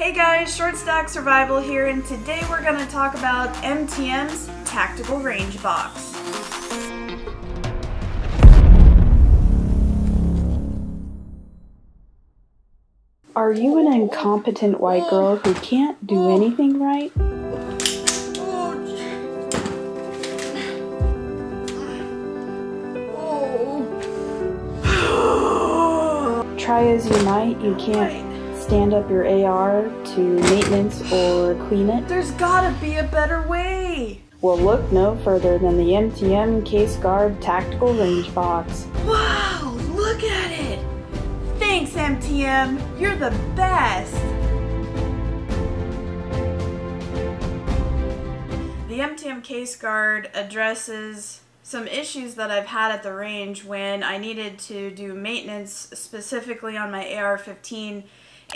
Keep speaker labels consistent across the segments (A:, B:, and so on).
A: Hey guys, Short Stack Survival here, and today we're going to talk about MTM's Tactical Range Box.
B: Are you an incompetent white girl who can't do anything right? Try as you might, you can't stand up your AR to maintenance or clean it.
A: There's gotta be a better way!
B: Well, look no further than the MTM Case Guard Tactical Range Box.
A: Wow, look at it! Thanks, MTM! You're the best! The MTM Case Guard addresses some issues that I've had at the range when I needed to do maintenance specifically on my AR-15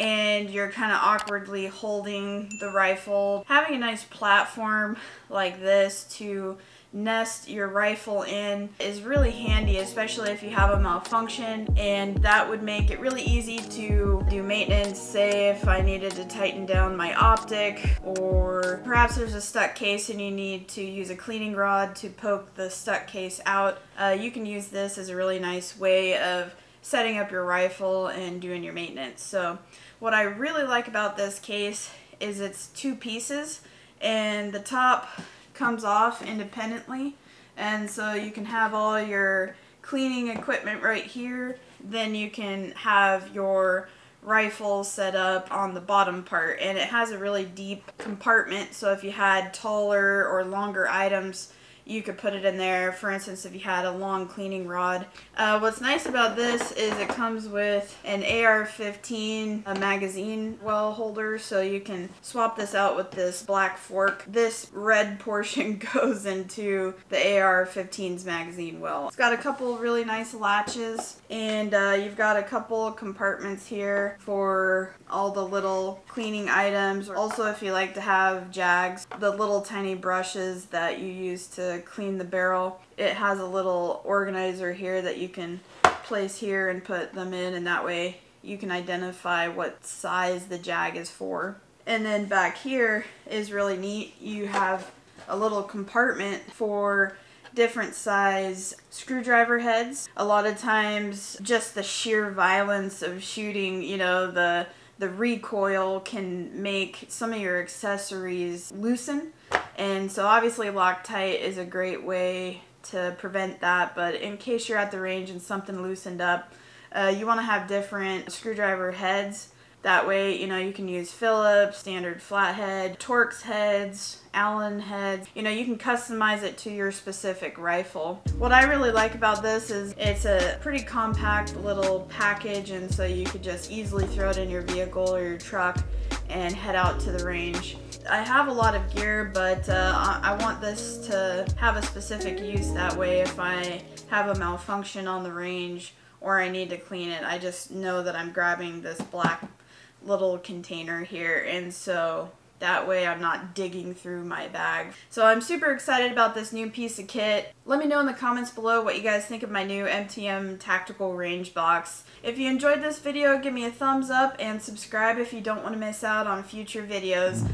A: and you're kind of awkwardly holding the rifle. Having a nice platform like this to nest your rifle in is really handy, especially if you have a malfunction, and that would make it really easy to do maintenance. Say if I needed to tighten down my optic, or perhaps there's a stuck case and you need to use a cleaning rod to poke the stuck case out. You can use this as a really nice way of setting up your rifle and doing your maintenance. So what I really like about this case is it's two pieces, and the top comes off independently, and so you can have all your cleaning equipment right here. Then you can have your rifle set up on the bottom part, and it has a really deep compartment, so if you had taller or longer items you could put it in there. For instance, if you had a long cleaning rod. What's nice about this is it comes with an AR-15 magazine well holder, so you can swap this out with this black fork. This red portion goes into the AR-15's magazine well. It's got a couple really nice latches, and you've got a couple compartments here for all the little cleaning items. Also, if you like to have jags, the little tiny brushes that you use to clean the barrel, it has a little organizer here that you can place here and put them in, and that way you can identify what size the jag is for. And then back here is really neat. You have a little compartment for different size screwdriver heads. A lot of times just the sheer violence of shooting, you know, the recoil can make some of your accessories loosen, and so obviously Loctite is a great way to prevent that. But in case you're at the range and something loosened up, you want to have different screwdriver heads. That way, you know, you can use Phillips, standard flathead, Torx heads, Allen heads. You know, you can customize it to your specific rifle. What I really like about this is it's a pretty compact little package, and so you could just easily throw it in your vehicle or your truck and head out to the range. I have a lot of gear, but I want this to have a specific use. That way, if I have a malfunction on the range or I need to clean it, I just know that I'm grabbing this black little container here, and so that way I'm not digging through my bag. So I'm super excited about this new piece of kit. Let me know in the comments below what you guys think of my new MTM Tactical Range Box. If you enjoyed this video, give me a thumbs up and subscribe if you don't want to miss out on future videos.